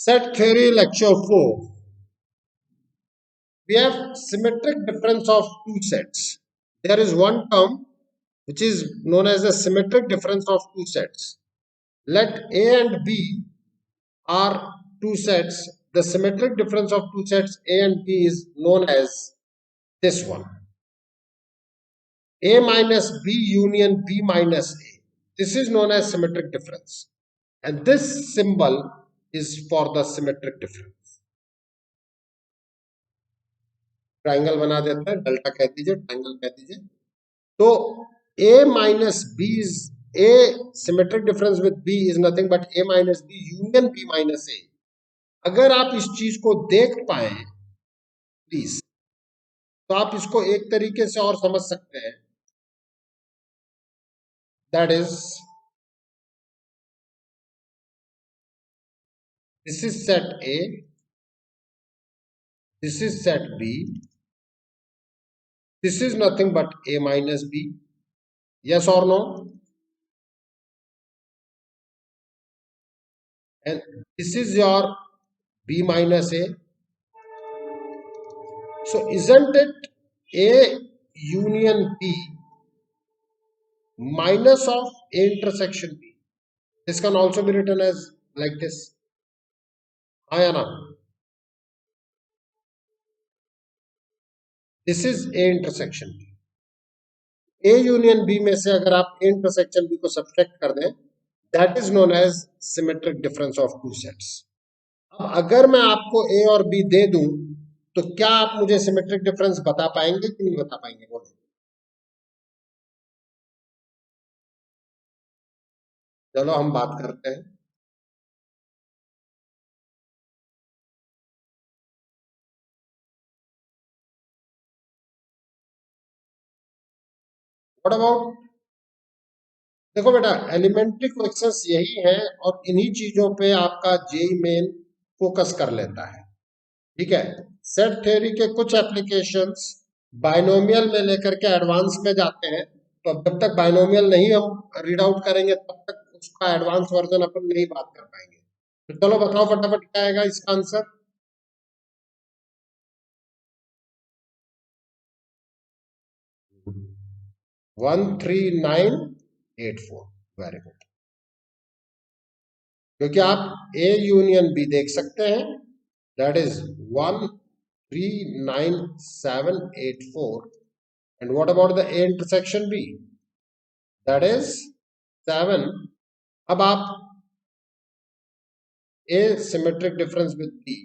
Set theory lecture 4. We have symmetric difference of two sets. There is one term which is known as the symmetric difference of two sets. Let A and B are two sets. The symmetric difference of two sets A and B is known as this one. A minus B union B minus A. This is known as symmetric difference. And this symbol is for the symmetric difference. Triangle बना देते हैं, delta कह दीजिए, triangle कह दीजिए. तो A minus B is A symmetric difference with B is nothing but A minus B union B minus A. अगर आप इस चीज को देख पाए प्लीज, तो आप इसको एक तरीके से और समझ सकते हैं. That is this is set A, this is set B, this is nothing but A minus B. Yes or no? And this is your B minus A. So isn't it A union B minus of A intersection B? This can also be written as like this. हाँ या ना? This is A intersection B. A union B में से अगर आप A intersection B को subtract कर दें, that is known as symmetric difference of two sets. अब अगर मैं आपको A और B दे दूं, तो क्या आप मुझे सिमेट्रिक डिफरेंस बता पाएंगे कि नहीं बता पाएंगे? बोलो. चलो हम बात करते हैं. व्हाट अबाउट, देखो बेटा, एलिमेंट्री क्वेश्चंस यही हैं और इन्हीं चीजों पे आपका जेईई मेन फोकस कर लेता है. ठीक है. सेट थ्योरी के कुछ एप्लीकेशंस बाइनोमियल में लेकर के एडवांस में जाते हैं. तो जब तक बाइनोमियल नहीं हम रीड आउट करेंगे तब तक उसका एडवांस वर्जन अपन नहीं बात कर पाएंगे. तो चलो बताओ फटाफट क्या आएगा इसका आंसर. वन 13984. Very good. क्योंकि आप ए यूनियन बी देख सकते हैं, that is 139,784. And what about the A intersection B, that is 7. अब आप A symmetric difference with B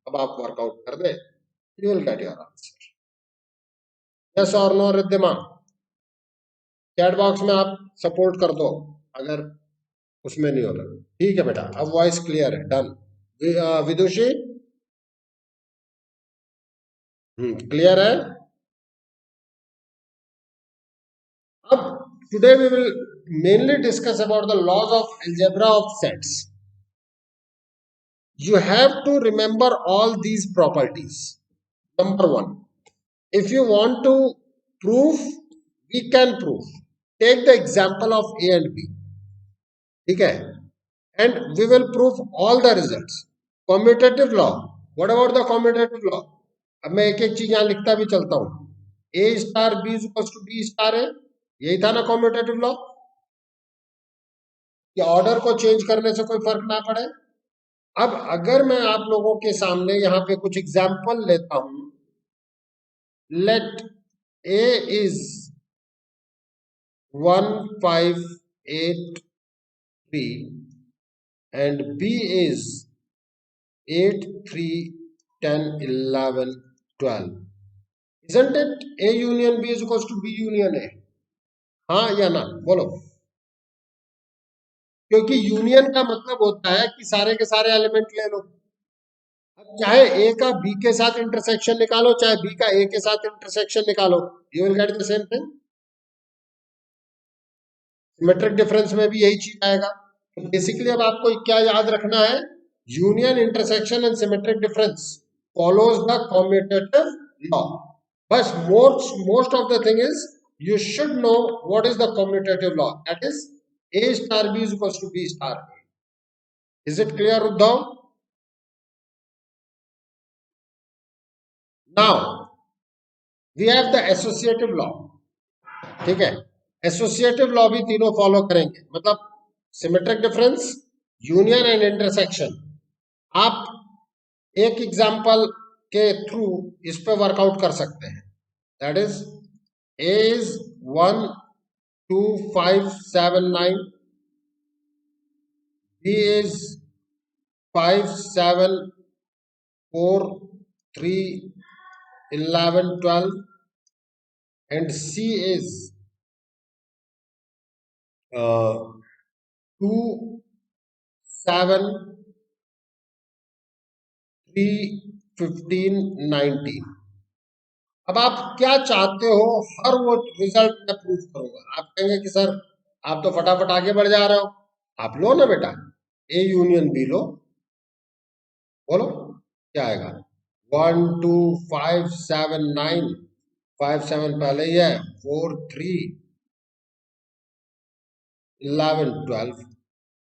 अब आप वर्कआउट कर दें, you will get your answer. Yes और नो रिद्धिमा? चैट बॉक्स में आप सपोर्ट कर दो अगर उसमें नहीं हो रहा. ठीक है बेटा, अब वॉइस क्लियर है. डन. विदुषी क्लियर है. अब today we will mainly discuss about the laws of algebra of sets. You have to remember all these properties. Number one, if you want to prove, we can prove. Take the example of A and B. Okay, and we will prove all the results. Commutative law. What about the commutative law? अब मैं एक एक चीज यहाँ लिखता भी चलता हूँ. A star B is equal to B star है. यही था ना कॉम्यूटेटिव लॉ. कि ऑर्डर को चेंज करने से कोई फर्क ना पड़े. अब अगर मैं आप लोगों के सामने यहाँ पे कुछ एग्जाम्पल लेता हूं. लेट A इज 1583 and B is 8, 3, 10, 11, 12. Isn't it A union B is equals to B union A? हाँ या ना? बोलो. क्योंकि यूनियन का मतलब होता है कि सारे के सारे एलिमेंट ले लो. अब चाहे A का B के साथ इंटरसेक्शन निकालो, चाहे B का A के साथ इंटरसेक्शन निकालो, you will get the same thing. Symmetric difference में भी यही चीज आएगा. तो बेसिकली अब आपको क्या याद रखना है? Union, intersection and symmetric difference follows the commutative law. बस most of the thing is you should know what is the commutative law. That is A star B is equals to B star A. Is it clear, Uddhav? Now we have the associative law, ठीक है। Associative law भी तीनों follow करेंगे, मतलब symmetric difference, union and intersection. आप एक example के through इस पे वर्कआउट कर सकते हैं। That is A is 12579, B is 57431112, and C is 2731519। अब आप क्या चाहते हो, हर वो रिजल्ट मैं प्रूफ करूंगा। आप कहेंगे कि सर आप तो फटाफट आगे बढ़ जा रहे हो, आप लो ना बेटा, ए यूनियन बी लो। बोलो क्या आएगा, 12579, 57 पहले ही है, 431112।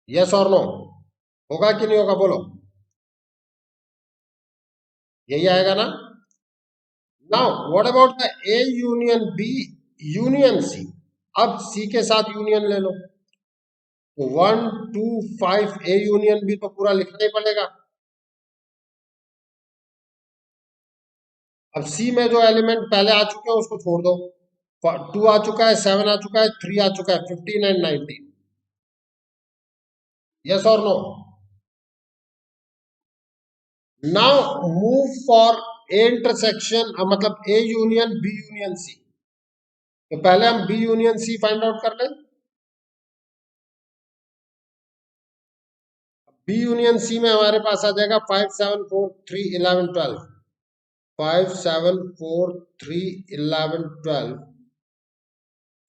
यस और नो, होगा कि नहीं होगा बोलो, यही आएगा ना। Now what about the A union B union C. अब सी के साथ यूनियन ले लो, तो 125 ए यूनियन बी तो पूरा लिखना ही पड़ेगा। अब सी में जो एलिमेंट पहले आ चुके हैं उसको छोड़ दो, 2 आ चुका है, 7 आ चुका है, 3 आ चुका है, 15 एंड 19। यस और no. Now move for A intersection, मतलब A union B union C. तो पहले हम B union C find out कर लें। बी यूनियन सी में हमारे पास आ जाएगा 57431112, 57431112।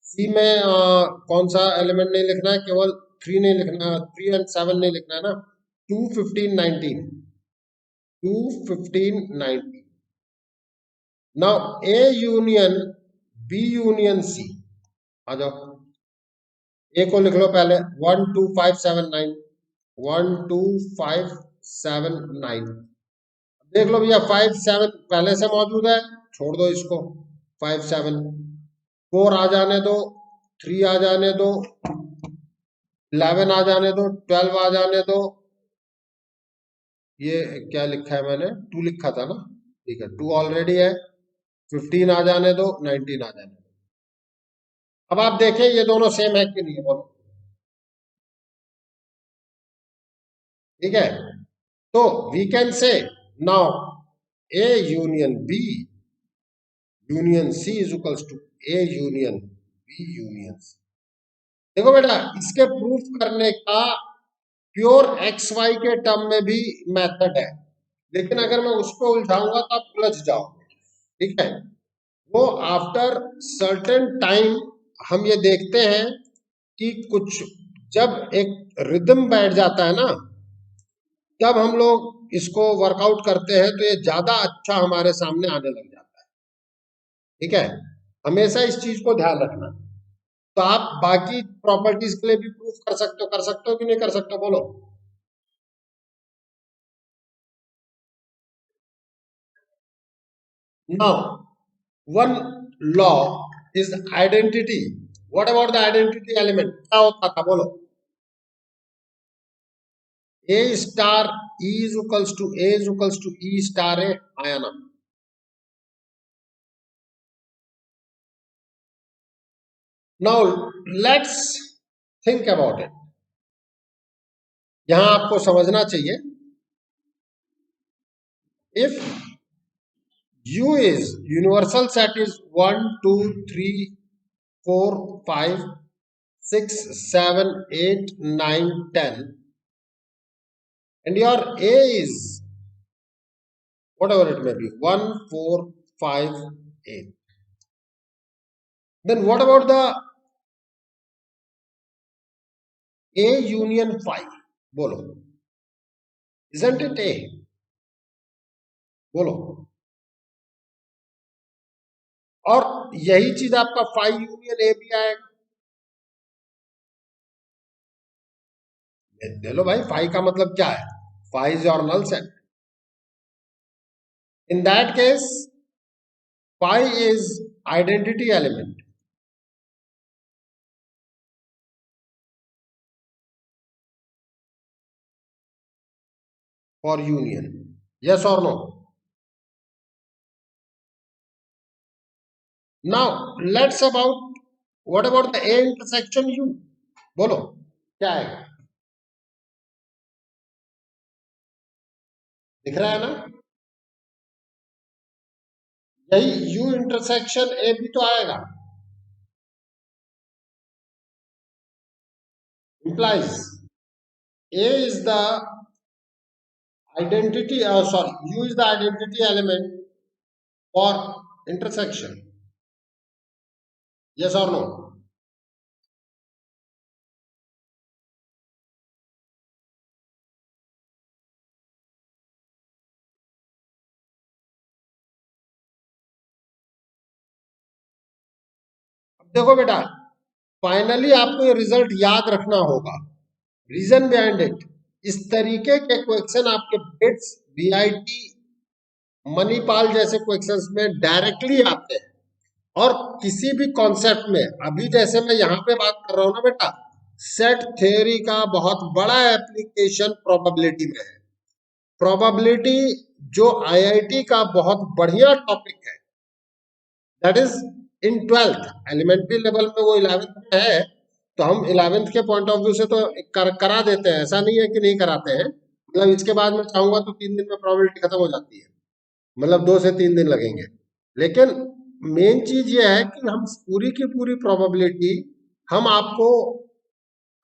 सी में कौन सा एलिमेंट नहीं लिखना है, केवल 3 नहीं लिखना, 3 एंड 7 नहीं लिखना है ना, 21519, 21519। Now A union B union C, आ जाओ, ए को लिख लो पहले, 12579, 12579। देख लो भैया, 57 पहले से मौजूद है, छोड़ दो इसको, 57। 4 आ जाने दो, 3 आ जाने दो, 11 आ जाने दो, 12 आ जाने दो। ये क्या लिखा है मैंने, 2 लिखा था ना, ठीक है, 2 ऑलरेडी है। 15 आ जाने दो, 19 आ जाने दो। अब आप देखें ये दोनों सेम है कि नहीं है, बोलो। ठीक है, तो we can say now A union B union C is equals to A union B union C. देखो बेटा, इसके प्रूफ करने का प्योर एक्स वाई के टर्म में भी मेथड है, लेकिन अगर मैं उस पर उलझाऊंगा तो आप उलझ जाओगे, ठीक है। वो आफ्टर सर्टेन टाइम हम ये देखते हैं कि कुछ जब एक रिदम बैठ जाता है ना, तब हम लोग इसको वर्कआउट करते हैं तो ये ज्यादा अच्छा हमारे सामने आने लग जाता है, ठीक है। हमेशा इस चीज को ध्यान रखना। तो आप बाकी प्रॉपर्टीज के लिए भी प्रूफ कर सकते हो कि नहीं कर सकते हो, बोलो। Now, one law is identity. What about the identity element? क्या होता था बोलो? A star E is equals to A is equals to E star A आया ना? Now let's think about it. यहां आपको समझना चाहिए, if U is universal set is 1 2 3 4 5 6 7 8 9 10, and your A is whatever it may be, 1 4 5 8, then what about the A union 5? बोलो, isn't it A? बोलो। और यही चीज आपका 5 यूनियन ए भी आएगा। ले लो भाई, 5 का मतलब क्या है, 5 is your null set. In that case Phi is identity element for union. Yes or no? Now let's about what about the A intersection U? बोलो क्या आएगा? दिख रहा है ना? यही U इंटरसेक्शन A भी तो आएगा. Implies A is the identity, sorry, U is the identity element for intersection. Yes or no? अब देखो बेटा, फाइनली आपको ये रिजल्ट याद रखना होगा. रीजन बिहाइंड इट, इस तरीके के क्वेश्चन आपके बिट्स, बीआईटी, मणिपाल जैसे क्वेश्चंस में डायरेक्टली आते हैं. और किसी भी कॉन्सेप्ट में, अभी जैसे मैं यहाँ पे बात कर रहा हूँ ना बेटा, सेट थ्योरी का बहुत बड़ा एप्लीकेशन प्रोबेबिलिटी में है. प्रोबेबिलिटी जो आईआईटी का बहुत बढ़िया टॉपिक है, that is in 12th. Elementary level में वो 11th में है, तो हम 11th के पॉइंट ऑफ व्यू से तो करा देते हैं, ऐसा नहीं है कि नहीं कराते हैं. मतलब इसके बाद मैं चाहूंगा तो 3 दिन में प्रोबेबिलिटी खत्म हो जाती है, मतलब 2 से 3 दिन लगेंगे. लेकिन मेन चीज ये है कि हम पूरी की पूरी प्रोबेबिलिटी हम आपको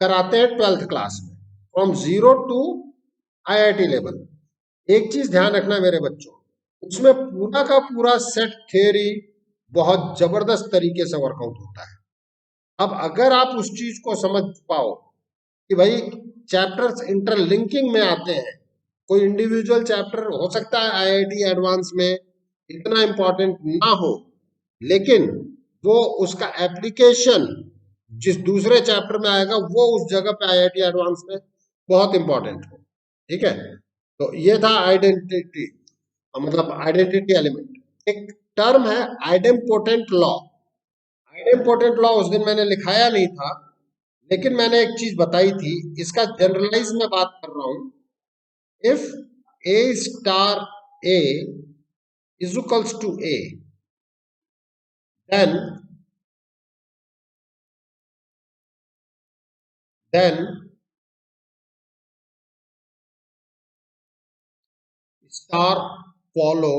कराते हैं 12th क्लास में, फ्रॉम 0 टू आईआईटी लेवल. एक चीज ध्यान रखना मेरे बच्चों, उसमें पूरा का पूरा सेट थ्योरी बहुत जबरदस्त तरीके से वर्कआउट होता है. अब अगर आप उस चीज को समझ पाओ कि भाई चैप्टर्स इंटरलिंकिंग में आते हैं, कोई इंडिविजुअल चैप्टर हो सकता है आईआईटी एडवांस में इतना इंपॉर्टेंट ना हो, लेकिन वो उसका एप्लीकेशन जिस दूसरे चैप्टर में आएगा वो उस जगह पे आईआईटी एडवांस में बहुत इंपॉर्टेंट हो. ठीक है, तो ये था आइडेंटिटी, मतलब आइडेंटिटी एलिमेंट. एक टर्म है आइडेम्पोटेंट लॉ. आइडेम्पोटेंट लॉ उस दिन मैंने लिखाया नहीं था, लेकिन मैंने एक चीज बताई थी, इसका जनरलाइज में बात कर रहा हूं. If A star A is equals to A, then star follow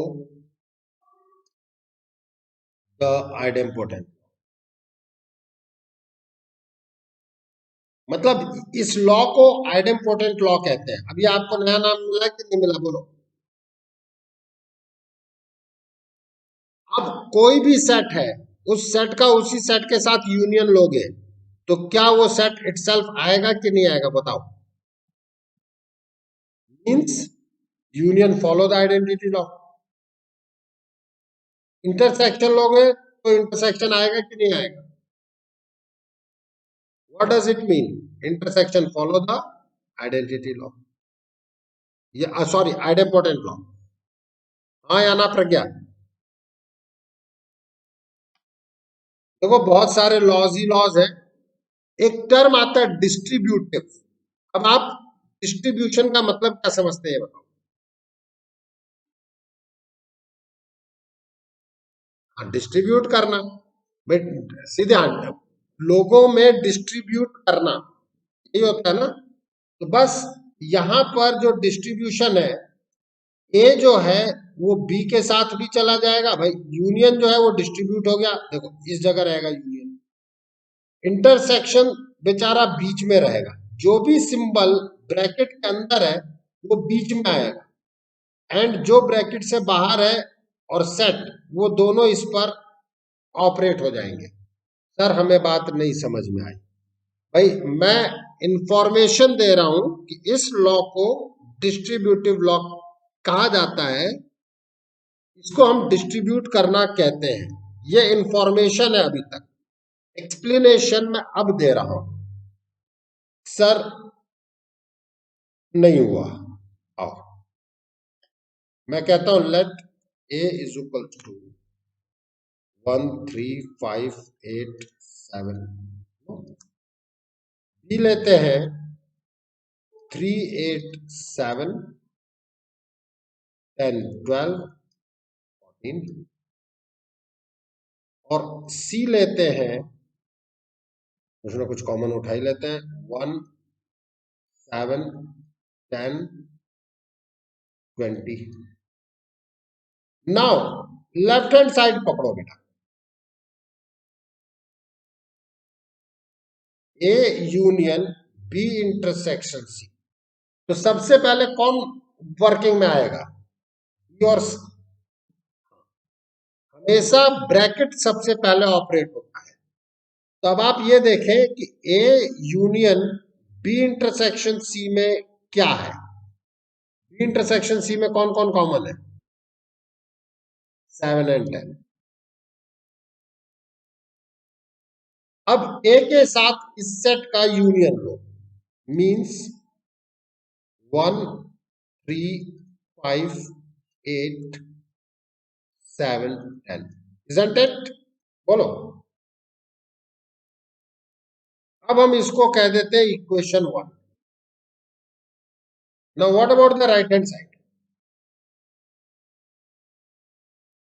the idempotent. मतलब इस लॉ को आइडेम्पोटेंट लॉ कहते हैं. अभी आपको नया नाम मिला कि नहीं मिला, बोलो. अब कोई भी सेट है, उस सेट का उसी सेट के साथ यूनियन लोगे तो क्या वो सेट इटसेल्फ आएगा कि नहीं आएगा, बताओ. Means union follow the identity law. Intersection लोगे तो इंटरसेक्शन आएगा कि नहीं आएगा. What does it mean, intersection follow the identity law, या सॉरी आइडेम्पोटेंट लॉ. हाँ या ना प्रज्ञा. देखो बहुत सारे लॉज ही लॉज है. एक टर्म आता है डिस्ट्रीब्यूटिव. अब आप डिस्ट्रीब्यूशन का मतलब क्या समझते हैं, बताओ. हाँ, डिस्ट्रीब्यूट करना. बट सीधे हाँ, लोगों में डिस्ट्रीब्यूट करना, यही होता है ना. तो बस यहां पर जो डिस्ट्रीब्यूशन है, ए जो है वो बी के साथ भी चला जाएगा. भाई यूनियन जो है वो डिस्ट्रीब्यूट हो गया, देखो इस जगह रहेगा यूनियन. इंटरसेक्शन बेचारा बीच में रहेगा, जो भी सिंबल ब्रैकेट के अंदर है वो बीच में आएगा, एंड जो ब्रैकेट से बाहर है और सेट, वो दोनों इस पर ऑपरेट हो जाएंगे. सर हमें बात नहीं समझ में आई. भाई मैं इंफॉर्मेशन दे रहा हूं कि इस लॉ को डिस्ट्रीब्यूटिव लॉ कहा जाता है, इसको हम डिस्ट्रीब्यूट करना कहते हैं. ये इंफॉर्मेशन है, अभी तक एक्सप्लेनेशन में अब दे रहा हूं. सर नहीं हुआ. आओ मैं कहता हूं let A is equal to 13587 B लेते हैं 387 10 12 14 और सी लेते हैं, कुछ ना कुछ कॉमन उठा ही लेते हैं, 1 7 10 20। नाउ लेफ्ट हैंड साइड पकड़ो बेटा, A union B intersection C. तो सबसे पहले कौन वर्किंग में आएगा, और हमेशा ब्रैकेट सबसे पहले ऑपरेट होता है। तो अब आप ये देखें कि A union B intersection C में क्या है। बी इंटरसेक्शन सी में कौन कौन कॉमन है, 7 एंड 10। अब ए के साथ इस सेट का union low, means 1 3 5 8 7 10, isn't it? बोलो। अब हम इसको कह देते हैं equation 1। Now what about the right hand side.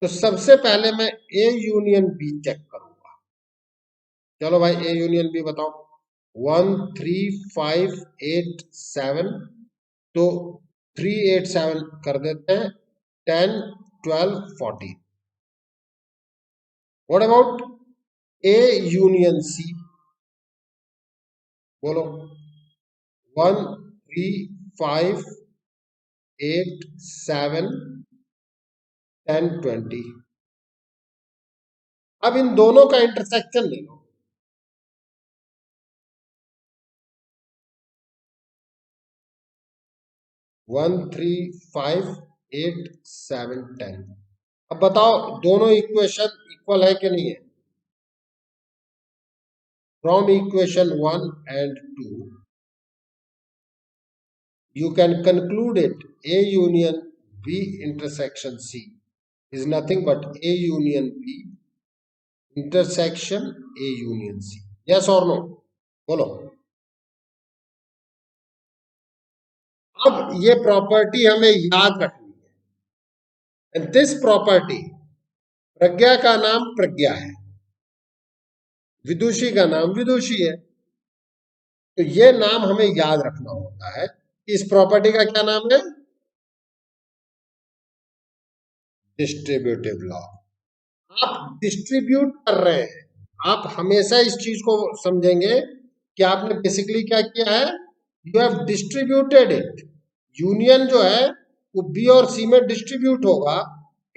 तो सबसे पहले मैं ए यूनियन बी चेक करूंगा। चलो भाई ए यूनियन बी बताओ। 1 3 5 8 7, तो 3 8 7 कर देते हैं, 10 12 14। What about A union C, बोलो। 1 3 5 8 7 10 20। अब इन दोनों का इंटरसेक्शन ले लो। 1 3 5 8 7 10। अब बताओ दोनों इक्वेशन इक्वल है कि नहीं है। From equation 1 and 2 you can conclude it A union B intersection C is nothing but A union B intersection A union C. Yes or no? बोलो। अब ये प्रॉपर्टी हमें याद रखनी है। एंड दिस प्रॉपर्टी, प्रज्ञा का नाम प्रज्ञा है, विदुषी का नाम विदुषी है। तो ये नाम हमें याद रखना होता है। इस प्रॉपर्टी का क्या नाम है, डिस्ट्रीब्यूटिव लॉ। आप डिस्ट्रीब्यूट कर रहे हैं, आप हमेशा इस चीज को समझेंगे कि आपने बेसिकली क्या किया है, you have distributed it. Union जो है वो बी और सी में डिस्ट्रीब्यूट होगा,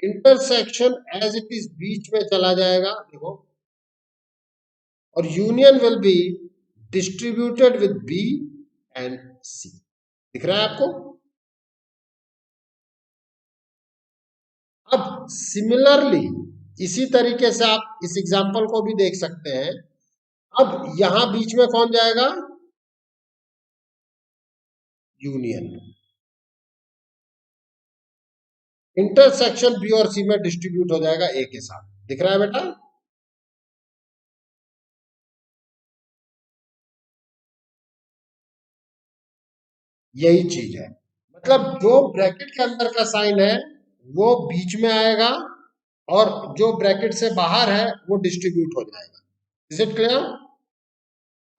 इंटरसेक्शन एज इट इज बीच में चला जाएगा, देखो। और union will be distributed with B and C. दिख रहा है आपको। अब सिमिलरली इसी तरीके से आप इस एग्जांपल को भी देख सकते हैं। अब यहां बीच में कौन जाएगा, यूनियन। इंटरसेक्शन बी और सी में डिस्ट्रीब्यूट हो जाएगा ए के साथ। दिख रहा है बेटा। यही चीज है, मतलब जो ब्रैकेट के अंदर का साइन है वो बीच में आएगा और जो ब्रैकेट से बाहर है वो डिस्ट्रीब्यूट हो जाएगा। Is it clear.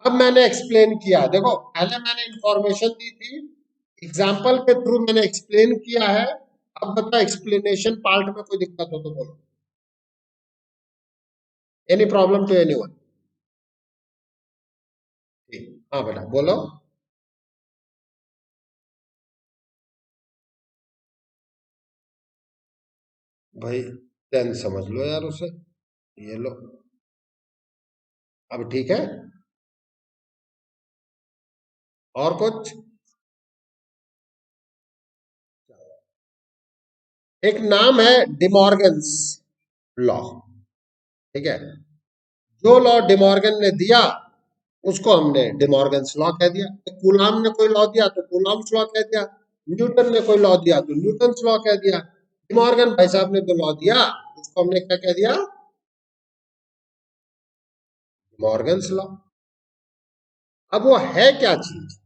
अब मैंने एक्सप्लेन किया, देखो पहले मैंने इंफॉर्मेशन दी थी, एग्जाम्पल के थ्रू मैंने एक्सप्लेन किया है। अब बताओ एक्सप्लेनेशन पार्ट में कोई दिक्कत हो तो बोलो। Any problem to anyone. हाँ बेटा बोलो। भाई 10 समझ लो यार उसे, ये लो। अब ठीक है, और कुछ। एक नाम है डिमॉर्गन्स लॉ, ठीक है। जो लॉ डिमॉर्गन ने दिया उसको हमने डिमॉर्गन्स लॉ कह दिया। तो कूलाम ने कोई लॉ दिया तो कूलाम्स लॉ कह दिया, न्यूटन ने कोई लॉ दिया तो न्यूटन्स लॉ कह दिया। डिमॉर्गन भाई साहब ने जो लॉ दिया उसको हमने क्या कह दिया, मॉर्गन्स लॉ। अब वो है क्या चीज?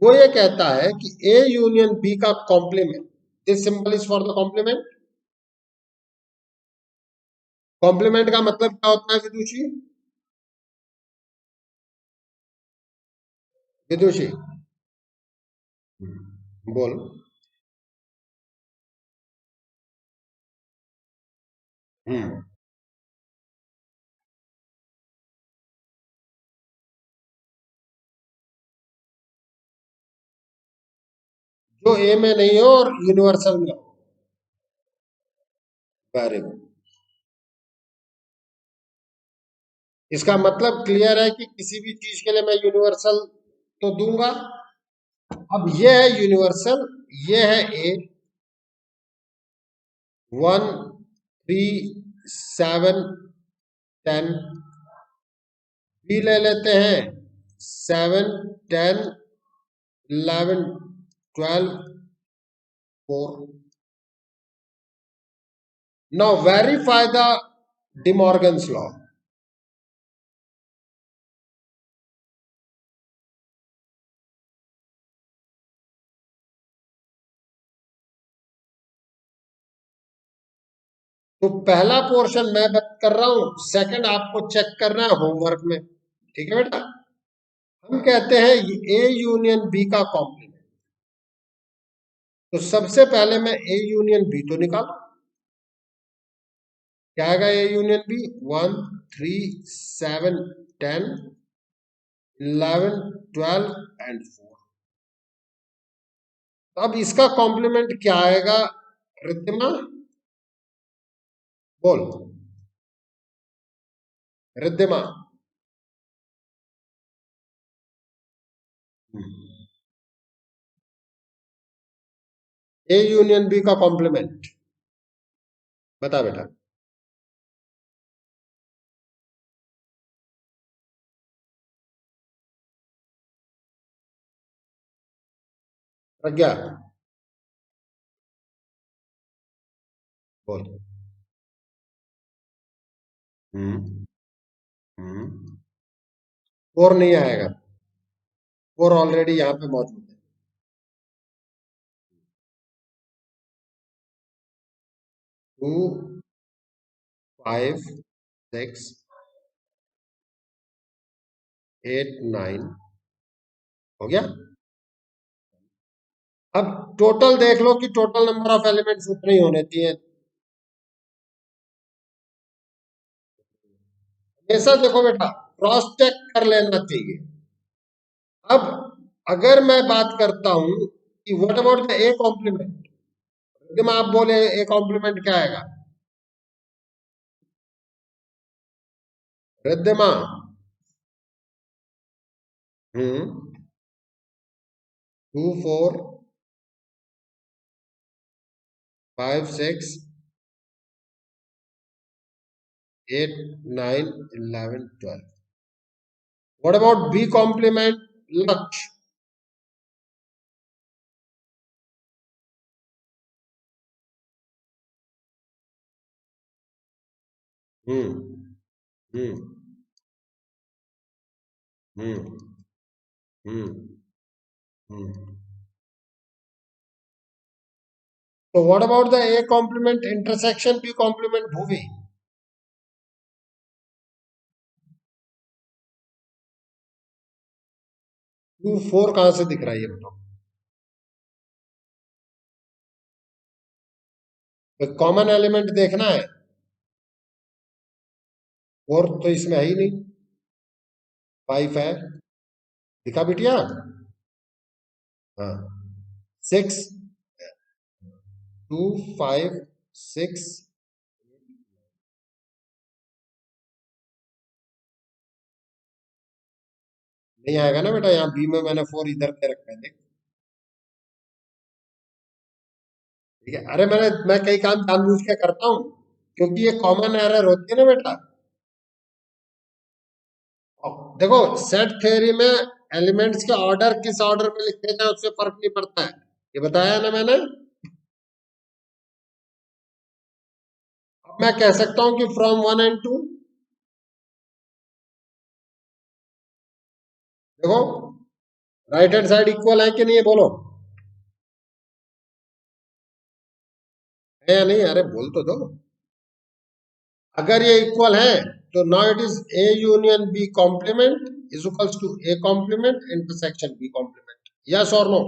वो ये कहता है कि ए यूनियन बी का complement, this symbol is for the complement. Complement का मतलब क्या होता है विदुषी? विदुषी बोल। हम्म जो ए में नहीं हो और यूनिवर्सल में हो। Very good. इसका मतलब क्लियर है कि किसी भी चीज के लिए मैं यूनिवर्सल तो दूंगा। अब ये है यूनिवर्सल, ये है ए, 1 3 7 10। बी ले लेते हैं 7 10 11 12 4। Now verify the De Morgan's law. तो पहला पोर्शन मैं बात कर रहा हूं, सेकंड आपको चेक करना है होमवर्क में। ठीक है बेटा। हम कहते हैं ए यूनियन बी का कॉम्प्लीमेंट। तो सबसे पहले मैं ए यूनियन बी तो निकालू। क्या आएगा ए यूनियन बी? 1 3 7 10 11 12 एंड 4। अब इसका कॉम्प्लीमेंट क्या आएगा रिद्धिमा? बोल रिद्धिमा। ए यूनियन बी का कॉम्प्लीमेंट बता बेटा। प्रज्ञा बोल। हम्म हम्म 4 नहीं आएगा, 4 ऑलरेडी यहाँ पे मौजूद है। 2 5 6 8 9 हो गया। अब टोटल देख लो कि टोटल नंबर ऑफ एलिमेंट्स उतने ही होने चाहिए। हमेशा देखो बेटा, क्रॉस चेक कर लेना चाहिए। अब अगर मैं बात करता हूं कि what about the A complement, जब आप बोले ए कॉम्प्लीमेंट क्या आएगा? Riddhima. 2 4 5 6 8 9 11 12। What about B complement Lakshya? Hmm hmm hmm hmm hmm तो what about the A complement intersection B complement Bhuvi? 2 4 कहां से दिख रहा है ये बताओ? कॉमन एलिमेंट देखना है। 4 तो इसमें है ही नहीं। 5 है, दिखा बिटिया? हाँ। 6 2 5 6 नहीं आएगा ना बेटा, यहाँ बी में मैंने 4 इधर दे रखा है देख। ठीक है, अरे मैं कई काम जानबूझ के करता हूँ क्योंकि ये कॉमन एरर होती है ना बेटा। अब देखो, सेट थ्योरी में एलिमेंट्स के ऑर्डर किस ऑर्डर में लिखे जाए उससे फर्क नहीं पड़ता है, ये बताया ना मैंने। अब मैं कह सकता हूं कि फ्रॉम 1 and 2। देखो राइट हैंड साइड इक्वल है कि नहीं है, बोलो है या नहीं, अरे बोल तो दो। अगर ये इक्वल है तो now it is A union B complement is equals to A complement intersection B complement, yes और नो,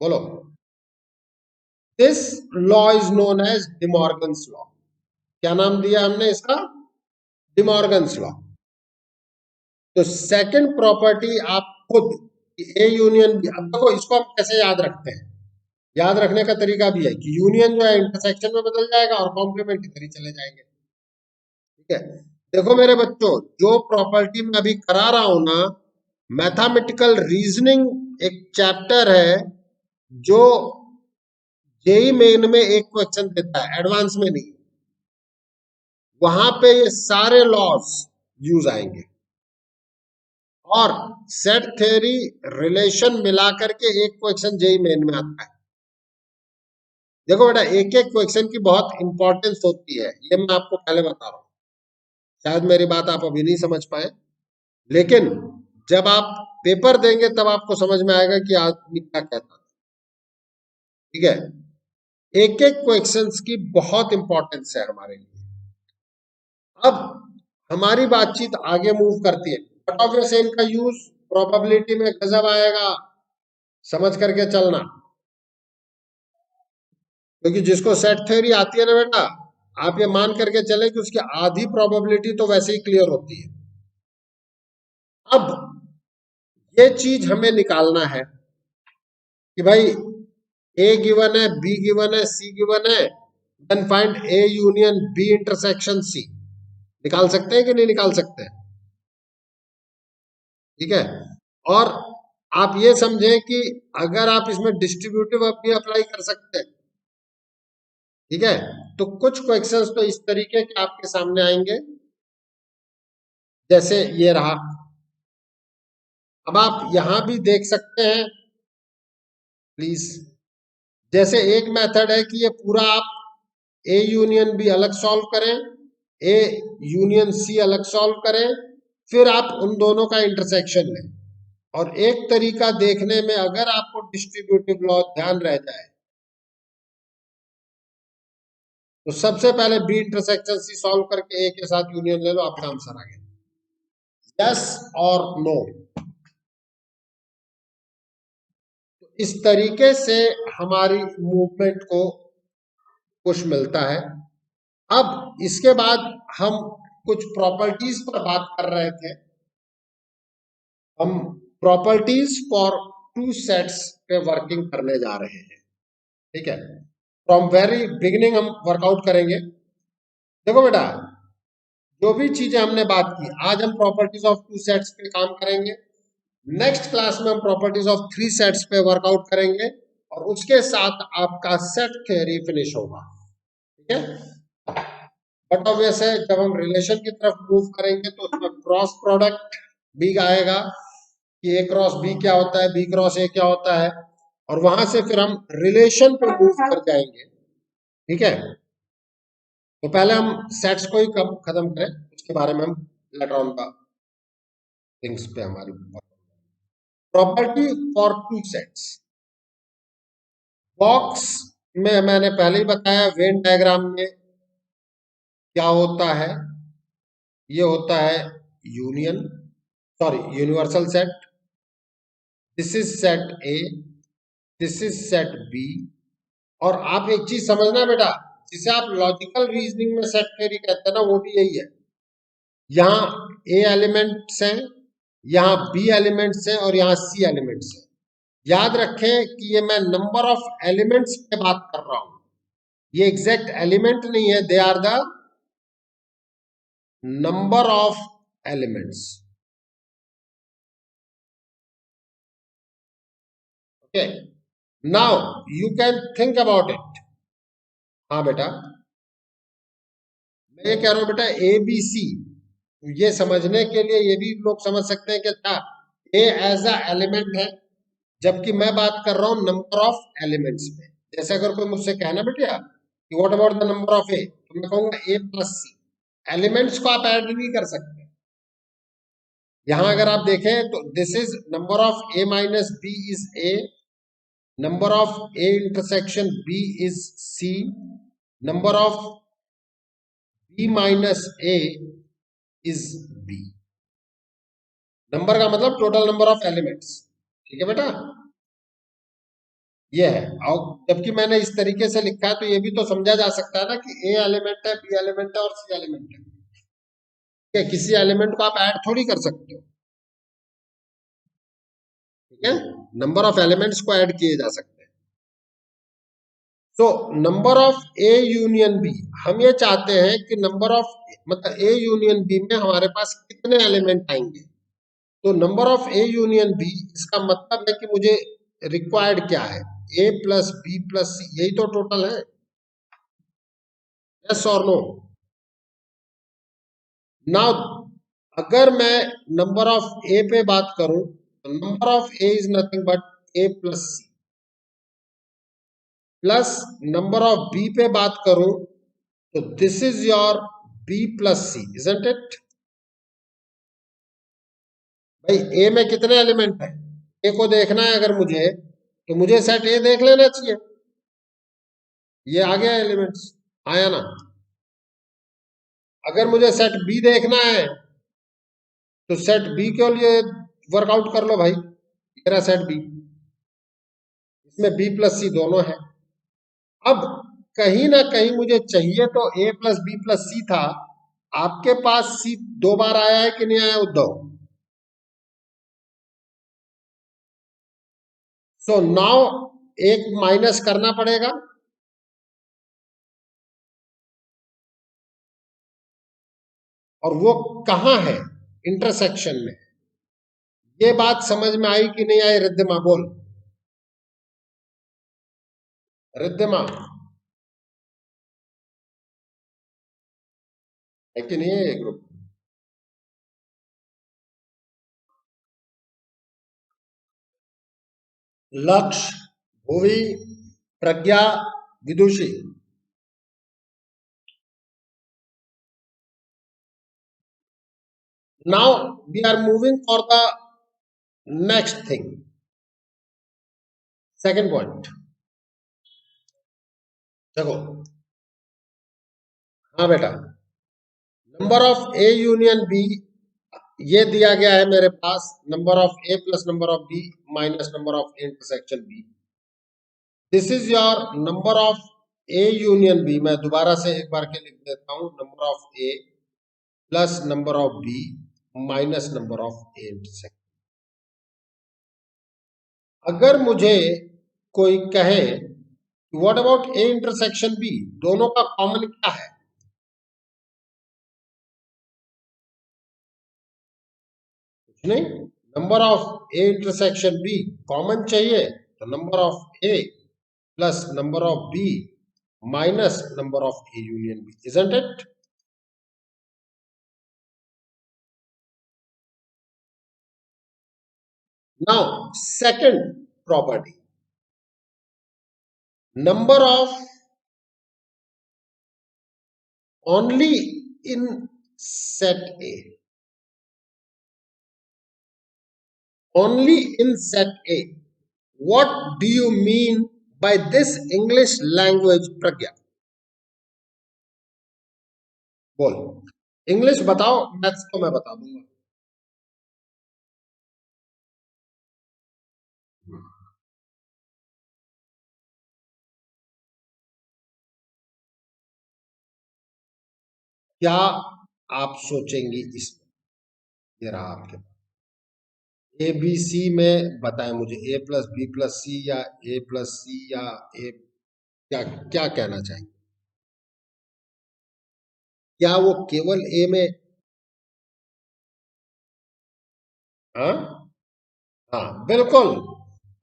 बोलो। This law is known as De Morgan's law. क्या नाम दिया हमने इसका? De Morgan's law. तो सेकंड प्रॉपर्टी आप खुद ए यूनियन बी, अब देखो इसको हम कैसे याद रखते हैं, याद रखने का तरीका भी है कि यूनियन जो है इंटरसेक्शन में बदल जाएगा और कॉम्प्लीमेंट इधर ही चले जाएंगे। ठीक है, देखो मेरे बच्चों, जो प्रॉपर्टी मैं अभी करा रहा हूं ना, मैथमेटिकल रीजनिंग एक चैप्टर है जो जेई मेन में एक क्वेश्चन देता है, एडवांस में नहीं। वहां पे ये सारे लॉज यूज आएंगे और सेट थ्योरी रिलेशन मिला करके एक क्वेश्चन जेई मेन में आता है। देखो बेटा, एक एक क्वेश्चन की बहुत इंपॉर्टेंस होती है, ये मैं आपको पहले बता रहा हूं। शायद मेरी बात आप अभी नहीं समझ पाए, लेकिन जब आप पेपर देंगे तब आपको समझ में आएगा कि आदमी क्या कहता है। ठीक है, एक एक क्वेश्चंस की बहुत इंपॉर्टेंस है हमारे लिए। अब हमारी बातचीत आगे मूव करती है। कट ऑफ से इनका यूज प्रोबेबिलिटी में गजब आएगा, समझ करके चलना, क्योंकि जिसको सेट थ्योरी आती है ना बेटा, आप ये मान करके चले कि उसकी आधी प्रोबेबिलिटी तो वैसे ही क्लियर होती है। अब ये चीज हमें निकालना है कि भाई ए गिवन है, बी गिवन है, सी गिवन है, then find A union B intersection C. निकाल सकते हैं कि नहीं निकाल सकते हैं? ठीक है, और आप ये समझें कि अगर आप इसमें डिस्ट्रीब्यूटिव भी अप्लाई कर सकते हैं। ठीक है, तो कुछ क्वेश्चंस तो इस तरीके के आपके सामने आएंगे, जैसे ये रहा। अब आप यहां भी देख सकते हैं प्लीज, जैसे एक मेथड है कि ये पूरा आप ए यूनियन बी अलग सॉल्व करें, ए यूनियन सी अलग सॉल्व करें, फिर आप उन दोनों का इंटरसेक्शन लें। और एक तरीका देखने में, अगर आपको डिस्ट्रीब्यूटिव लॉ ध्यान रह जाए, तो सबसे पहले बी इंटरसेक्शन सी सॉल्व करके ए के साथ यूनियन ले लो, आपका आंसर आ गया। यस और नो? तो इस तरीके से हमारी मूवमेंट को पुश मिलता है। अब इसके बाद हम कुछ प्रॉपर्टीज पर बात कर रहे थे। हम प्रॉपर्टीज फॉर टू सेट्स पे वर्किंग करने जा रहे हैं। ठीक है, फ्रॉम वेरी बिगिनिंग हम वर्कआउट करेंगे। देखो बेटा, जो भी चीजें हमने बात की, आज हम प्रॉपर्टीज ऑफ टू सेट्स पे काम करेंगे। नेक्स्ट क्लास में हम प्रॉपर्टीज ऑफ थ्री सेट्स पे वर्कआउट करेंगे और उसके साथ आपका सेट थ्योरी फिनिश होगा। ठीक है, बट ऑब्वियस है जब हम रिलेशन की तरफ मूव करेंगे तो उसमें क्रॉस प्रोडक्ट भी आएगा कि ए क्रॉस बी क्या होता है, बी क्रॉस ए क्या होता है, और वहां से फिर हम रिलेशन पे मूव कर जाएंगे। ठीक है, तो पहले हम सेट्स को ही खत्म करें, उसके बारे में हम लेटर ऑन द थिंग्स पे हमारी property for two sets. Box में मैंने पहले ही बताया, वेन डायग्राम में क्या होता है, ये होता है union, sorry universal set. This is set A, this is set B. और आप एक चीज समझना बेटा, जिसे आप लॉजिकल रीजनिंग में सेट थ्योरी कहते हैं ना, वो भी यही है। यहाँ ए एलिमेंट्स हैं, यहाँ बी एलिमेंट्स हैं और यहाँ सी एलिमेंट्स हैं। याद रखें कि ये मैं नंबर ऑफ एलिमेंट्स पे बात कर रहा हूं, ये एग्जैक्ट एलिमेंट नहीं है, they are the number of elements. Okay, now you can think about it. हाँ बेटा, मैं ये कह रहा हूं बेटा, ए बी सी, ये समझने के लिए ये भी लोग समझ सकते हैं कि था ए एज अ एलिमेंट है, जबकि मैं बात कर रहा हूं नंबर ऑफ एलिमेंट्स में। जैसे अगर कोई मुझसे कहना बेटा कि what about the number of A, तो मैं कहूंगा ए प्लस सी। एलिमेंट्स को आप ऐड नहीं कर सकते, यहां अगर आप देखें तो this is number of A minus B is A, number of A intersection B is C, number of B minus A is B. Number का मतलब टोटल नंबर ऑफ एलिमेंट्स। ठीक है बेटा, ये है। और जबकि मैंने इस तरीके से लिखा है तो ये भी तो समझा जा सकता है ना कि ए एलिमेंट है, बी एलिमेंट है और सी एलिमेंट है। ठीक है, किसी एलिमेंट को आप ऐड थोड़ी कर सकते हो। ठीक है, नंबर ऑफ एलिमेंट्स को ऐड किए जा सकते हैं। तो number of A union B, हम ये चाहते हैं कि नंबर ऑफ मतलब ए यूनियन बी में हमारे पास कितने एलिमेंट आएंगे। तो number of A union B, इसका मतलब है कि मुझे रिक्वायर्ड क्या है, A plus B plus C, यही तो टोटल है। यस और नो? नाउ अगर मैं नंबर ऑफ ए पे बात करूं तो number of A is nothing but A plus C, plus number of B पे बात करूं तो this is your B plus C, isn't it? भाई ए में कितने एलिमेंट है, ए को देखना है अगर मुझे, तो मुझे सेट ए देख लेना चाहिए। ये आ गया एलिमेंट्स, आया ना? अगर मुझे सेट बी देखना है तो सेट बी के लिए वर्कआउट कर लो भाई, मेरा सेट बी, इसमें बी प्लस सी दोनों है। अब कहीं ना कहीं मुझे चाहिए तो ए प्लस बी प्लस सी था, आपके पास सी दो बार आया है कि नहीं आया उद्धव? सो नाउ एक माइनस करना पड़ेगा, और वो कहां है? इंटरसेक्शन में। ये बात समझ में आई कि नहीं आई रिद्धिमा? बोल रिद्धिमा, है कि नहीं है ये ग्रुप? लक्ष्य, भुवी, प्रज्ञा, विदुषी। Now we are moving for the next thing. Second point. देखो, हाँ बेटा, number of A union B ये दिया गया है मेरे पास, number of A plus number of B minus number of A intersection B. This is your number of A union B. मैं दोबारा से एक बार के लिख देता हूं, number of A plus number of B minus number of A intersection. अगर मुझे कोई कहे what about A intersection B, दोनों का कॉमन क्या है? कुछ नहीं, number of A intersection B common चाहिए तो number of A plus number of B minus number of A union B, isn't it? Now second property, number of only in set A, only in set A. What do you mean by this English language, Pragya? बोल, English बताओ, maths तो मैं बता दूंगा। क्या आप सोचेंगी इसमें? ये रहा आपके पास ए बी सी में, बताएं मुझे ए प्लस बी प्लस सी या ए प्लस सी या ए, क्या क्या कहना चाहेंगे? क्या वो केवल ए में? हाँ हाँ बिल्कुल,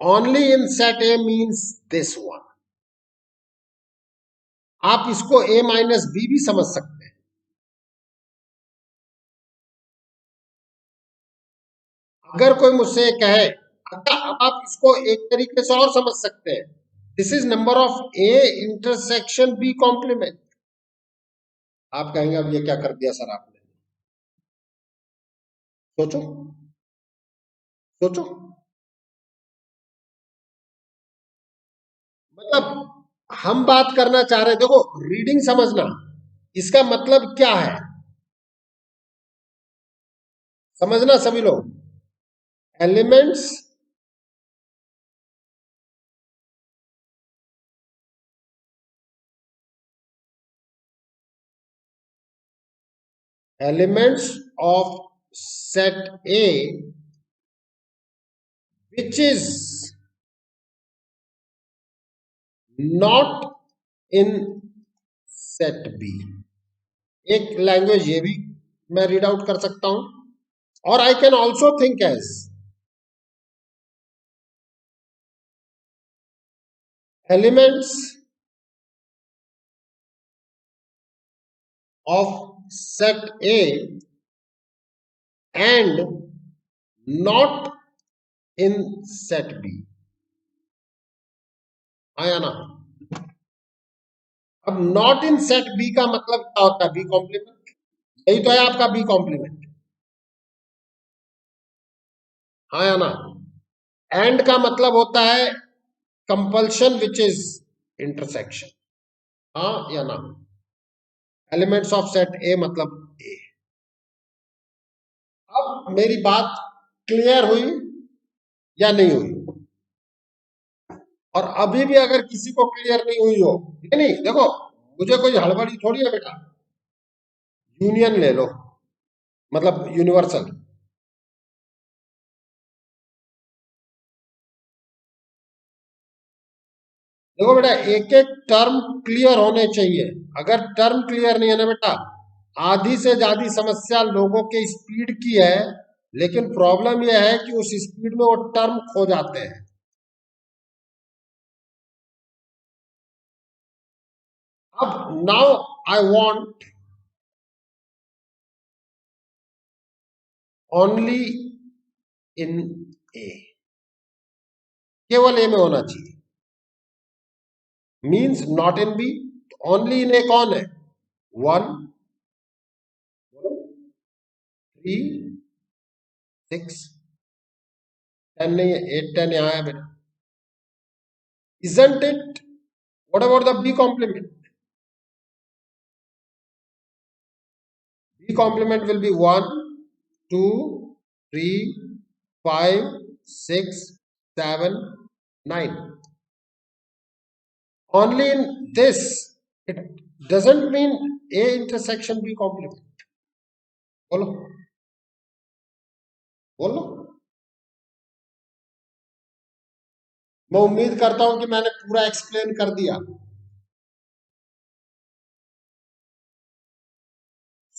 only in set A means this one. आप इसको ए माइनस बी भी समझ सकते हैं। अगर कोई मुझसे कहे, अच्छा अब आप इसको एक तरीके से और समझ सकते हैं, this is number of A intersection B complement, आप कहेंगे अब ये क्या कर दिया सर आपने? सोचो, सोचो। मतलब हम बात करना चाह रहे, देखो रीडिंग समझना, इसका मतलब क्या है समझना सभी लोग। Elements elements of set A which is not in set B. एक लैंग्वेज ये भी मैं रीड आउट कर सकता हूं, और I can also think as elements of set A and not in set B। आया ना? अब नॉट इन सेट बी का मतलब क्या होता है? बी कॉम्प्लीमेंट, यही तो है आपका बी कॉम्प्लीमेंट। आया ना? एंड का मतलब होता है कंपल्शन विच इज इंटरसेक्शन। हाँ या ना? एलिमेंट्स ऑफ सेट ए मतलब ए। अब मेरी बात क्लियर हुई या नहीं हुई? और अभी भी अगर किसी को क्लियर नहीं हुई हो, नहीं नहीं देखो, मुझे कोई हड़बड़ी थोड़ी है बेटा। यूनियन ले लो, मतलब यूनिवर्सल। देखो बेटा, एक एक टर्म क्लियर होने चाहिए। अगर टर्म क्लियर नहीं है ना बेटा, आधी से ज्यादा समस्या लोगों के स्पीड की है, लेकिन प्रॉब्लम यह है कि उस स्पीड में वो टर्म खो जाते हैं। अब now I want only in A, केवल ए में होना चाहिए, means not in B. Only in A कौन है? 1, 3, 6, 10 नहीं है, 8, 10 यहां है बेटा। Isn't it? What about the B complement? B complement will be 1, 2, 3, 5, 6, 7, 9. Only in this, it doesn't mean A intersection B complement. बोलो, बोलो। मैं उम्मीद करता हूं कि मैंने पूरा एक्सप्लेन कर दिया।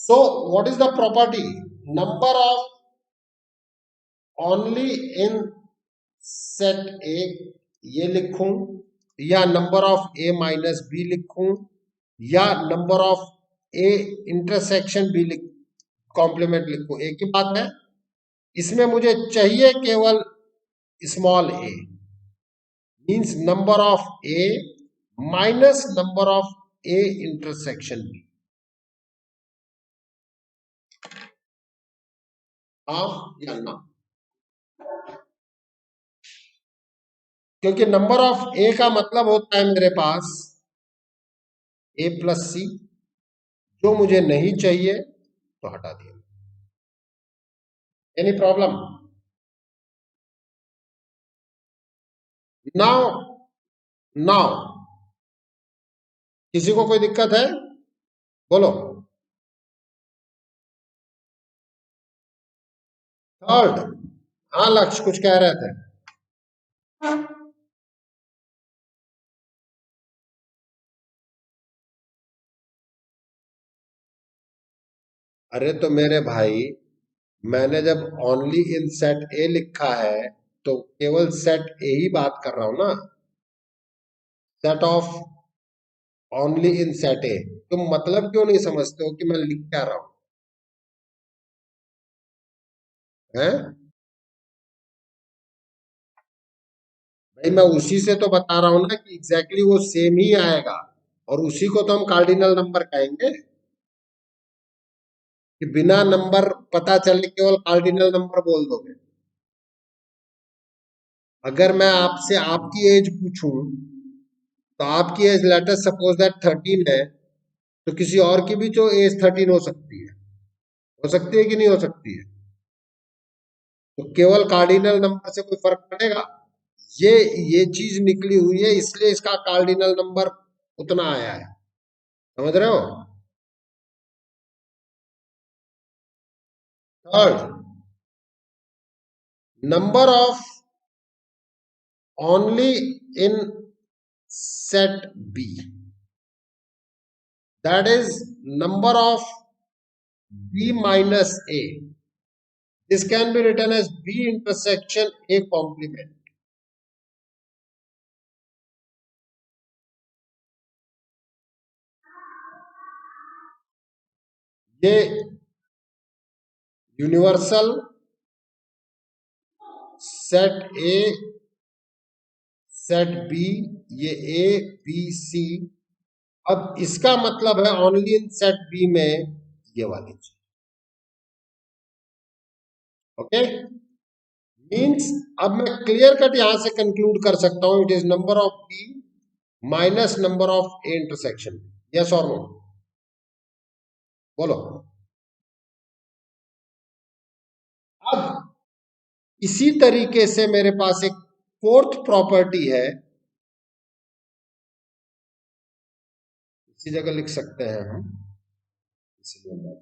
So, what is the property? Number of only in set A ये लिखूं, या number of A minus B लिखूं, या number of A intersection B complement लिखूं, एक ही बात है। इसमें मुझे चाहिए केवल small A, means number of A minus number of A intersection B. हाँ या ना? क्योंकि नंबर ऑफ ए का मतलब होता है मेरे पास ए प्लस सी, जो मुझे नहीं चाहिए तो हटा दिया। Any problem? नाउ, नाउ किसी को कोई दिक्कत है? बोलो। थर्ड, हाँ लक्ष्य कुछ कह रहे थे। अरे तो मेरे भाई, मैंने जब ओनली इन सेट ए लिखा है तो केवल सेट ए ही बात कर रहा हूं ना। Set of only in set ए, तुम मतलब क्यों नहीं समझते हो कि मैं लिख क्या रहा हूं? हैं भाई, मैं उसी से तो बता रहा हूं ना कि एग्जैक्टली वो सेम ही आएगा, और उसी को तो हम कार्डिनल नंबर कहेंगे। कि बिना नंबर पता चले केवल कार्डिनल नंबर बोल दोगे? अगर मैं आपसे आपकी एज पूछूं तो आपकी age let us suppose that 13 है, तो किसी और की भी तो एज 13 हो सकती है कि नहीं हो सकती है? तो केवल कार्डिनल नंबर से कोई फर्क पड़ेगा? ये ये चीज निकली हुई है, इसलिए इसका कार्डिनल नंबर उतना आया है। समझ रहे हो? Third, number of only in set B, that is number of B minus A. This can be written as B intersection A complement. ये universal set A, set B, ये ए बी सी। अब इसका मतलब है only in set B में ये वाली चीज। ओके, मीन्स अब मैं क्लियर कट यहां से कंक्लूड कर सकता हूं, it is number of B minus number of A intersection. Yes और नो? बोलो। अब इसी तरीके से मेरे पास एक फोर्थ प्रॉपर्टी है, इसी जगह लिख सकते हैं हम, इसलिए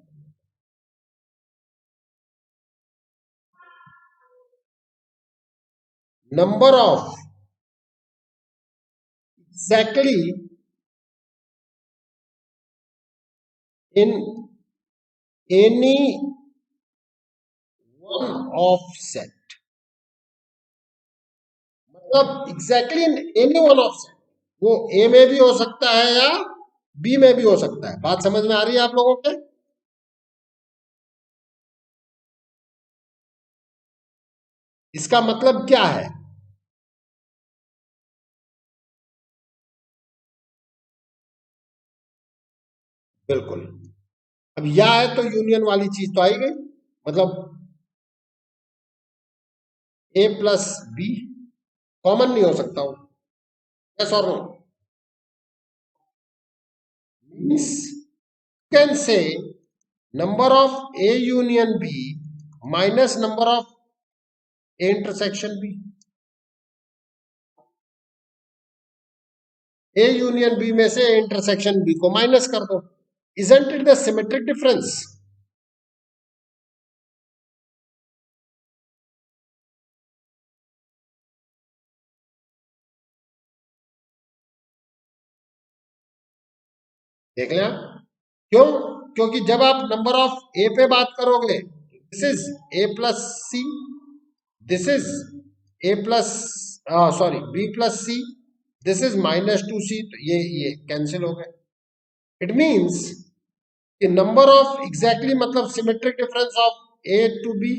number of exactly in any one of set, मतलब exactly in any one of set, वो ए में भी हो सकता है या बी में भी हो सकता है। बात समझ में आ रही है आप लोगों के? इसका मतलब क्या है? बिल्कुल। अब या है तो यूनियन वाली चीज तो आई गई, मतलब ए प्लस बी कॉमन नहीं हो सकता हूं। यस और no? Means can say number of A union B minus number of A intersection B. A union B में से A intersection B को माइनस कर दो। Isn't it the symmetric difference? देख लिया? क्यों? क्योंकि जब आप नंबर ऑफ ए पे बात करोगे, this is A plus C, this is A plus sorry B plus C, this is minus two C, तो ये कैंसिल हो गए। इट मीन्स कि नंबर ऑफ एग्जैक्टली मतलब symmetric difference of A to B,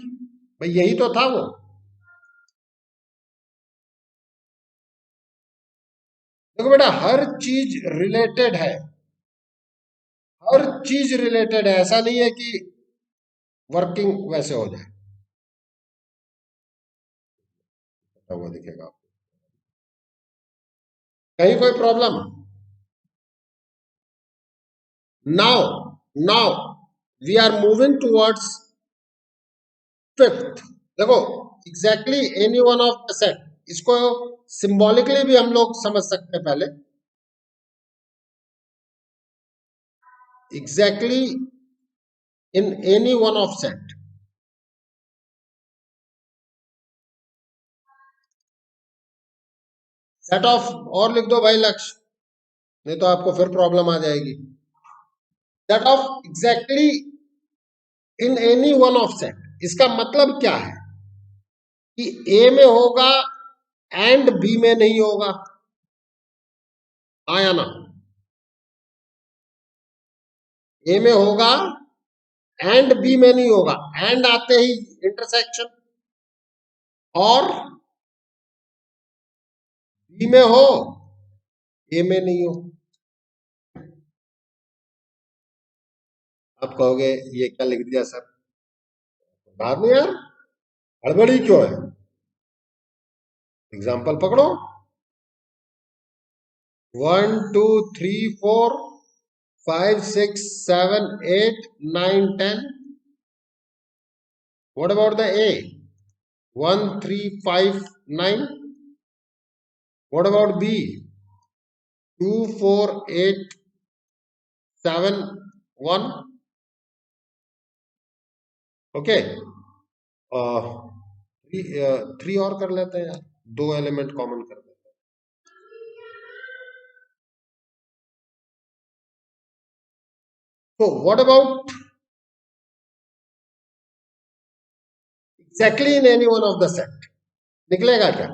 भाई यही तो था वो। देखो बेटा, हर चीज रिलेटेड है, हर चीज रिलेटेड है, ऐसा नहीं है कि वर्किंग वैसे हो जाए। वो दिखेगा आपको कहीं कोई problem? Now now we are moving towards fifth. देखो, exactly any one of the set, इसको सिंबॉलिकली भी हम लोग समझ सकते हैं पहले। Exactly in any one of set, set of, और लिख दो भाई लक्ष्य, नहीं तो आपको फिर प्रॉब्लम आ जाएगी। Set of exactly in any one of set, इसका मतलब क्या है कि ए में होगा एंड बी में नहीं होगा। आया ना? ए में होगा एंड बी में नहीं होगा, एंड आते ही इंटरसेक्शन, और बी में हो ए में नहीं हो। आप कहोगे ये क्या लिख दिया सर? बाद में यार हड़बड़ी क्यों है? एग्जाम्पल पकड़ो। 1 2 3 4 5 6 7 8 9 10। What about the A? 1 3 5 9. What about B? 2 4 8 7 1. Okay. Three three और कर लेते हैं यार, दो एलिमेंट कॉमन कर देते हैं। तो what about exactly in any one of the set? निकलेगा क्या?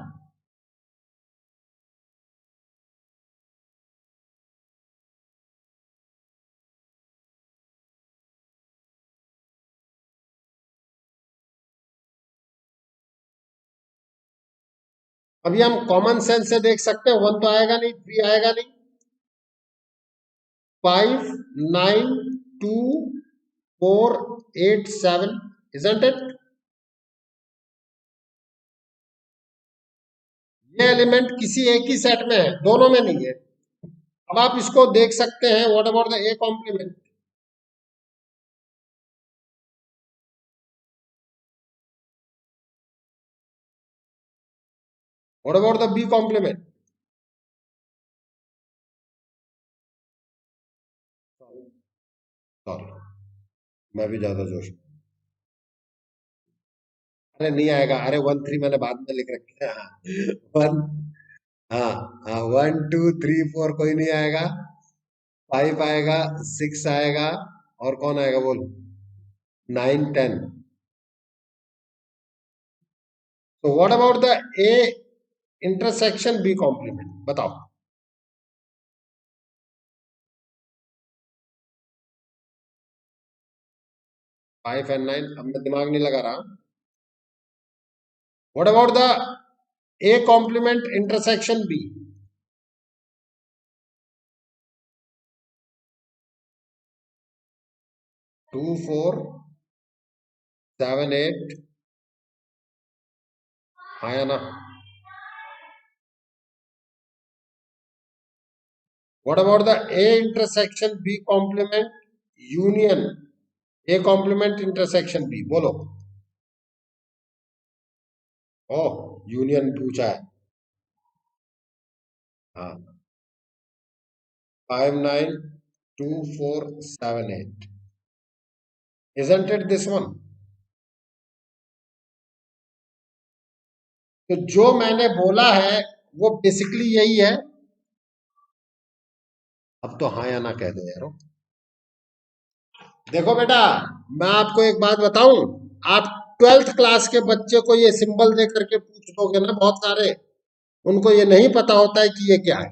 अभी हम कॉमन सेंस से देख सकते हैं, 1 तो आएगा नहीं, 3 आएगा नहीं। 5 9 2 4 8 7, isn't it? ये एलिमेंट किसी एक ही सेट में है, दोनों में नहीं है। अब आप इसको देख सकते हैं, what about the A complement? What about the B complement? Sorry, मैं भी ज्यादा जोश में। अरे नहीं आएगा, अरे 1 3 मैंने बाद में लिख रखे हैं। हाँ, वन, हाँ हाँ, 1 2 3 4 कोई नहीं आएगा। 5 आएगा, 6 आएगा, और कौन आएगा बोल? 9 10। तो what about the A intersection B complement? बताओ। 5 and 9, अब मैं दिमाग नहीं लगा रहा। What about the A complement intersection B? 2 4 7 8, आया ना? What about the A intersection B complement union A complement intersection B? बोलो। ओह, यूनियन पूछा है। हाँ, 5 9 2 4 7 8, isn't it this one? तो जो मैंने बोला है वो बेसिकली यही है। अब तो हाँ या ना कह दो यारो। देखो बेटा, मैं आपको एक बात बताऊं, आप 12th क्लास के बच्चे को ये सिंबल दे करके पूछ दोगे ना, बहुत सारे उनको ये नहीं पता होता है कि ये क्या है,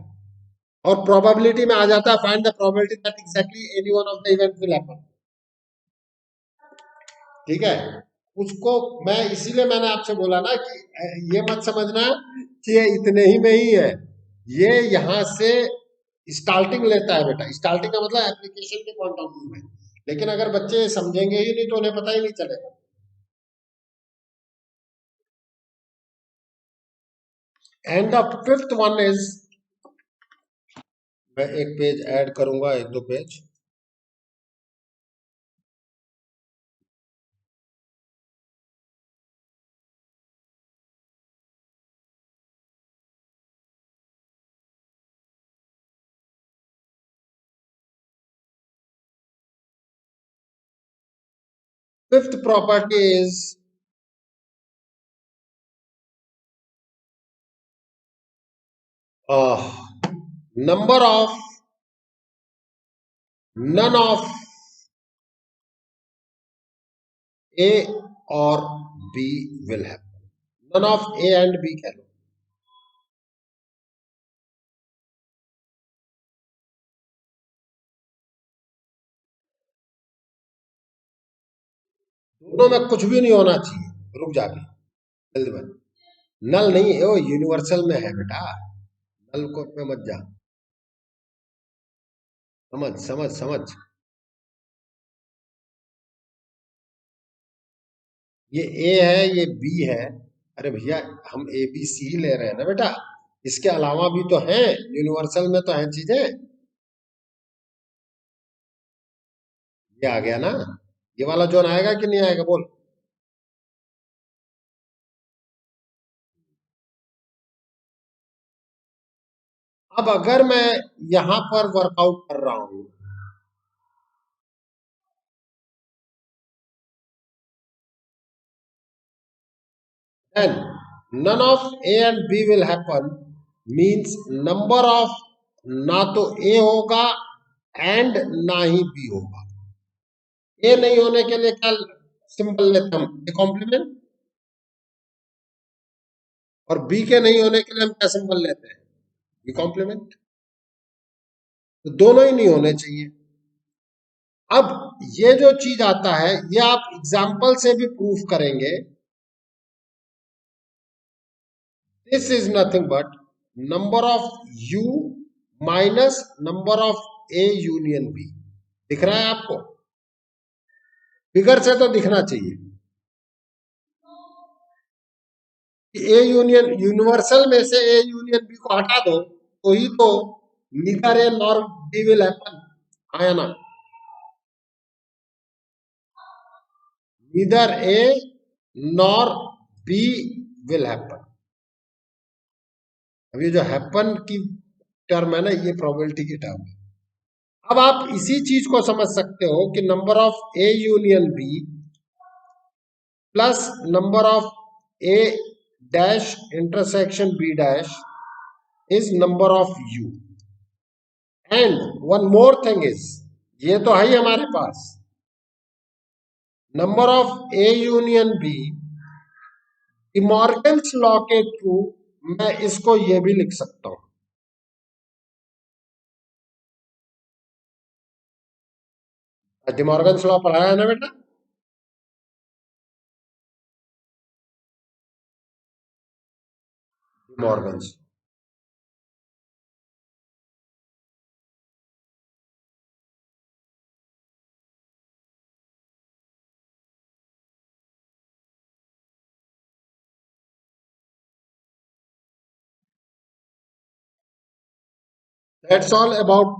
और प्रोबेबिलिटी में आ जाता है, find the probability that exactly any one of the event will happen. ठीक है, उसको मैं इसीलिए मैंने आपसे बोला ना कि ये मत समझना कि ये इतने ही में ही है। ये यहां से स्टार्टिंग लेता है बेटा, स्टार्टिंग का मतलब एप्लीकेशन के पॉइंट ऑफ व्यू में। लेकिन अगर बच्चे समझेंगे ही नहीं तो उन्हें पता ही नहीं चलेगा। And the fifth one is, मैं एक पेज ऐड करूंगा, एक दो page. Fifth property is number of none of A और B will happen. None of A and B कह लो। दोनों में कुछ भी नहीं होना चाहिए। रुक जा भी, जल्दी में। नल नहीं है वो, यूनिवर्सल में है बेटा, नल को पे मत जा। समझ समझ समझ। ये ए है, ये बी है। अरे भैया, हम ए बी सी ही ले रहे हैं ना बेटा, इसके अलावा भी तो हैं, यूनिवर्सल में तो हैं चीजें। ये आ गया ना, ये वाला जोन आएगा कि नहीं आएगा बोल। अब अगर मैं यहां पर वर्कआउट कर रहा हूं, then none of A and B will happen means number of, ना तो A होगा एंड ना ही B होगा। ए नहीं होने के लिए क्या सिंबल लेते हैं हम, ए कॉम्प्लीमेंट। और बी के नहीं होने के लिए हम क्या सिंबल लेते हैं, बी कॉम्प्लीमेंट। तो दोनों ही नहीं होने चाहिए। अब ये जो चीज आता है, ये आप एग्जाम्पल से भी प्रूफ करेंगे। This is nothing but number of U minus number of A union B. दिख रहा है आपको, फिगर से तो दिखना चाहिए कि ए यूनियन, यूनिवर्सल में से ए यूनियन बी को हटा दो तो ही तो neither A nor be will happen, आया ना। Neither A nor be will happen. अब ये जो हैपन की टर्म है ना, ये प्रोबेबिलिटी की टर्म है। अब आप इसी चीज को समझ सकते हो कि number of A union B plus number of A dash intersection B dash is number of U. And one more thing is, ये तो है ही हमारे पास number of A union B, De Morgan's law के थ्रू मैं इसको ये भी लिख सकता हूं। डिमॉर्गन्स लॉ पढ़ाया है ना बेटा। De Morgan's, that's all about